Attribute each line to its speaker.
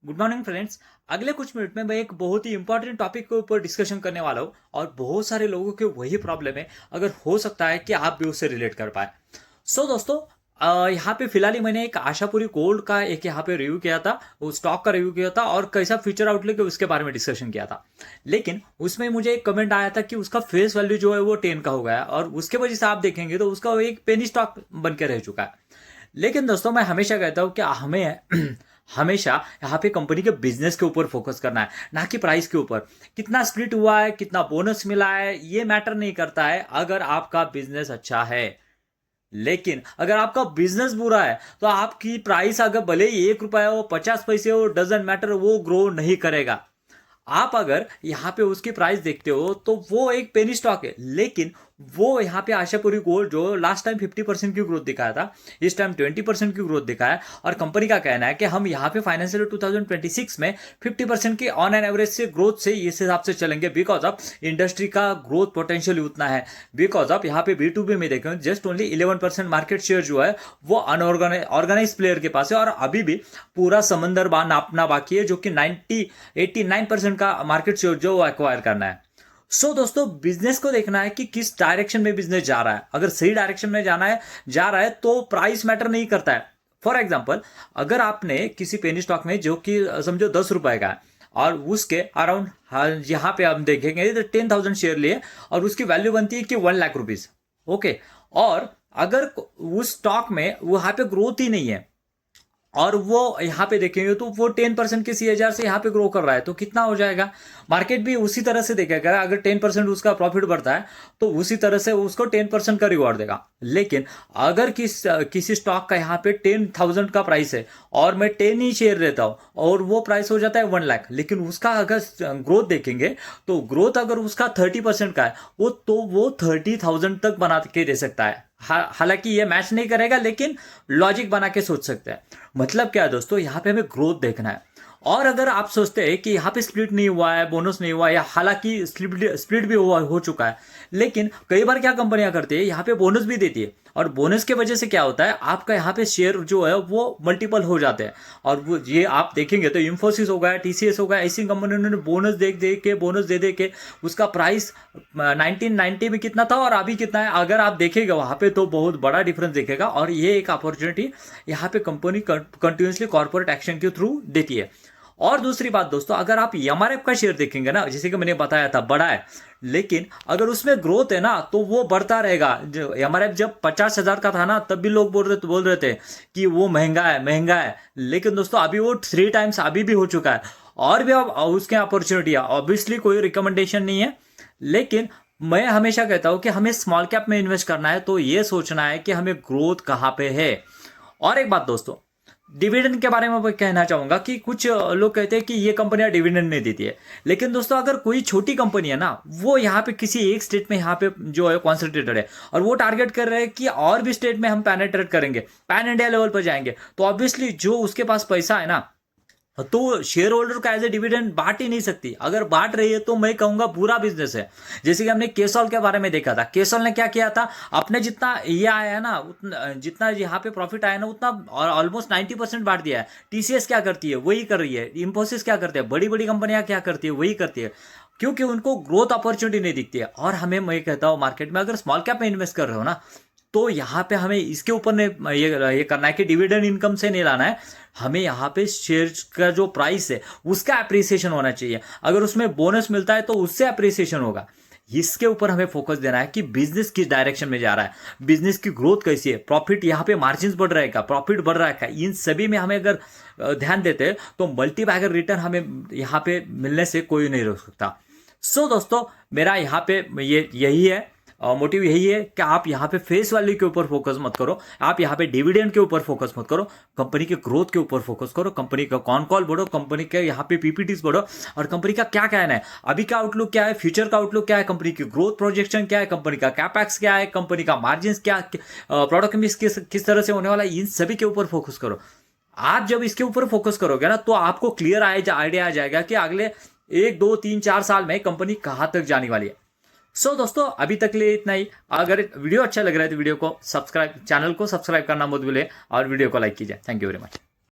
Speaker 1: Good morning friends. अगले कुछ minute में मैं एक बहुत ही इंपॉर्टेंट टॉपिक के ऊपर डिस्कशन करने वाला हूँ और बहुत सारे लोगों के वही प्रॉब्लम है। अगर हो सकता है कि आप भी उससे रिलेट कर पाए। दोस्तों, यहाँ पे फिलहाल ही मैंने एक आशापुरी गोल्ड का एक यहाँ पे रिव्यू किया था, वो स्टॉक का रिव्यू किया था और कैसा फ्यूचर आउटलुक है उसके बारे में डिस्कशन किया था। लेकिन उसमें मुझे एक कमेंट आया था कि उसका फेस वैल्यू जो है वो 10 का हो गया और उसके वजह से आप देखेंगे तो उसका वो एक पेनी स्टॉक बन के रह चुका है। लेकिन दोस्तों, मैं हमेशा कहता हूं कि हमें हमेशा यहाँ पे कंपनी के बिजनेस के ऊपर फोकस करना है, ना कि प्राइस के ऊपर। कितना स्प्लिट हुआ है, कितना बोनस मिला है, ये मैटर नहीं करता है अगर आपका बिजनेस अच्छा है। लेकिन अगर आपका बिजनेस बुरा है तो आपकी प्राइस अगर भले ही 1 रुपया हो, 50 पैसे हो, डजेंट मैटर, वो ग्रो नहीं करेगा। आप अगर यहाँ पे उसकी प्राइस देखते हो तो वो एक पेनी स्टॉक है, लेकिन वो यहाँ पे आशापुरी गोल्ड जो लास्ट टाइम 50% की ग्रोथ दिखाया था, इस टाइम 20% की ग्रोथ दिखाया है। और कंपनी का कहना है कि हम यहाँ पे फाइनेंशियल 2026 में 50% की ऑन एन एवरेज से ग्रोथ से इस हिसाब से चलेंगे, बिकॉज ऑफ इंडस्ट्री का ग्रोथ पोटेंशियल उतना है। बिकॉज ऑफ यहाँ पे B2B में देखें जस्ट ओनली 11% मार्केट शेयर जो है वो अनऑर्गेनाइज प्लेयर के पास है और अभी भी पूरा समंदर नापना बाकी है, जो कि 89% का मार्केट शेयर जो एक्वायर करना है। दोस्तों, बिजनेस को देखना है कि किस डायरेक्शन में बिजनेस जा रहा है। अगर सही डायरेक्शन में जा रहा है तो प्राइस मैटर नहीं करता है। फॉर एग्जाम्पल, अगर आपने किसी पेनी स्टॉक में जो कि समझो 10 रुपए का है और उसके अराउंड यहाँ पे हम देखेंगे तो 10,000 शेयर लिए और उसकी वैल्यू बनती है कि 1 लाख रुपीज। ओके, और अगर उस स्टॉक में वहां पे ग्रोथ ही नहीं है और वो यहाँ पे देखेंगे तो वो 10% के CAGR से यहाँ पे ग्रो कर रहा है, तो कितना हो जाएगा। मार्केट भी उसी तरह से देखेगा, अगर 10% उसका प्रॉफिट बढ़ता है तो उसी तरह से उसको 10% का रिवॉर्ड देगा। लेकिन अगर किसी स्टॉक का यहाँ पे 10,000 का प्राइस है और मैं 10 ही शेयर लेता हूँ और वो प्राइस हो जाता है 1 लाख, लेकिन उसका अगर ग्रोथ देखेंगे तो ग्रोथ अगर उसका 30% का है वो 30,000 तक बना के दे सकता है। हालांकि ये मैच नहीं करेगा, लेकिन लॉजिक बना के सोच सकते हैं। मतलब क्या है दोस्तों, यहाँ पे हमें ग्रोथ देखना है। और अगर आप सोचते हैं कि यहाँ पे स्प्लिट नहीं हुआ है, बोनस नहीं हुआ है, या हालांकि स्प्लिट भी हो चुका है, लेकिन कई बार क्या कंपनियां करती है, यहाँ पे बोनस भी देती है और बोनस के वजह से क्या होता है, आपका यहाँ पे शेयर जो है वो मल्टीपल हो जाते हैं। और वो ये आप देखेंगे तो इंफोसिस हो गया, TCS हो गया, ऐसी कंपनियों ने बोनस बोनस दे के उसका प्राइस 1990 में कितना था और अभी कितना है, अगर आप देखेगा वहां पे तो बहुत बड़ा डिफरेंस दिखेगा। और ये एक अपॉर्चुनिटी यहाँ पे कंपनी कंटिन्यूसली कॉर्पोरेट एक्शन के थ्रू देती है। और दूसरी बात दोस्तों, अगर आप MRF का शेयर देखेंगे ना, जैसे कि मैंने बताया था बड़ा है, लेकिन अगर उसमें ग्रोथ है ना तो वो बढ़ता रहेगा। जो MRF जब 50,000 का था ना, तब भी लोग बोल रहे थे कि वो महंगा है, लेकिन दोस्तों अभी वो 3 टाइम्स अभी भी हो चुका है। और भी अब उसके अपॉर्चुनिटी है। ऑब्वियसली कोई रिकमेंडेशन नहीं है, लेकिन मैं हमेशा कहता हूं कि हमें स्मॉल कैप में इन्वेस्ट करना है तो ये सोचना है कि हमें ग्रोथ कहां पे है। और एक बात दोस्तों, डिविडेंड के बारे में मैं कहना चाहूंगा कि कुछ लोग कहते हैं कि ये कंपनियां डिविडेंड नहीं देती है, लेकिन दोस्तों अगर कोई छोटी कंपनी है ना, वो यहाँ पे किसी एक स्टेट में यहाँ पे जो है कॉन्सेंट्रेटेड है और वो टारगेट कर रहे हैं कि और भी स्टेट में हम पेनेट्रेट करेंगे, पैन इंडिया लेवल पर जाएंगे, तो ऑब्वियसली जो उसके पास पैसा है ना, तो शेयर होल्डर का एज ए डिविडेंड बांट ही नहीं सकती। अगर बांट रही है तो मैं कहूंगा बुरा बिजनेस है। जैसे कि हमने केसॉल के बारे में देखा था, केसॉल ने क्या किया था, अपने जितना ये आया है ना, जितना यहाँ पे प्रॉफिट आया ना, उतना ऑलमोस्ट 90% बांट दिया है। TCS क्या करती है वही कर रही है, इंफोसिस क्या करते हैं, बड़ी बड़ी कंपनियां क्या करती है वही करती है, क्योंकि उनको ग्रोथ अपॉर्चुनिटी नहीं दिखती है। और हमें, मैं कहता हूँ, मार्केट में अगर स्मॉल कैप में इन्वेस्ट कर रहे हो ना, तो यहाँ पे हमें इसके ऊपर ये करना है कि डिविडेंड इनकम से नहीं लाना है, हमें यहाँ पे शेयर का जो प्राइस है उसका अप्रिसिएशन होना चाहिए। अगर उसमें बोनस मिलता है तो उससे अप्रिसिएशन होगा। इसके ऊपर हमें फोकस देना है कि बिजनेस किस डायरेक्शन में जा रहा है, बिजनेस की ग्रोथ कैसी है, प्रॉफिट यहाँ पे मार्जिन बढ़ रहा है क्या, प्रॉफिट बढ़ रहा है क्या, इन सभी में हमें अगर ध्यान देते हैं तो मल्टीबैगर रिटर्न हमें यहाँ पे मिलने से कोई नहीं रोक सकता। दोस्तों, मेरा यहाँ पे यही है, मोटिव यही है कि आप यहाँ पे फेस वैल्यू के ऊपर फोकस मत करो, आप यहाँ पे डिविडेंड के ऊपर फोकस मत करो, कंपनी के ग्रोथ के ऊपर फोकस करो, कंपनी का कॉन कॉल बढ़ो, कंपनी के यहाँ पे PPTs बढ़ो, और कंपनी का क्या कहना है, अभी का आउटलुक क्या है, फ्यूचर का आउटलुक क्या है, कंपनी की ग्रोथ प्रोजेक्शन क्या है, कंपनी का कैपेक्स क्या है, कंपनी का मार्जिन क्या, प्रोडक्ट मिक्स किस तरह से होने वाला है, इन सभी के ऊपर फोकस करो। आप जब इसके ऊपर फोकस करोगे ना तो आपको क्लियर आइडिया आ जाएगा कि अगले 1 2 3 4 साल में कंपनी कहां तक जाने वाली है। दोस्तों, अभी तक के लिए इतना ही। अगर वीडियो अच्छा लग रहा है तो वीडियो को चैनल को सब्सक्राइब करना मत भूलिए और वीडियो को लाइक कीजिए। Thank you very much.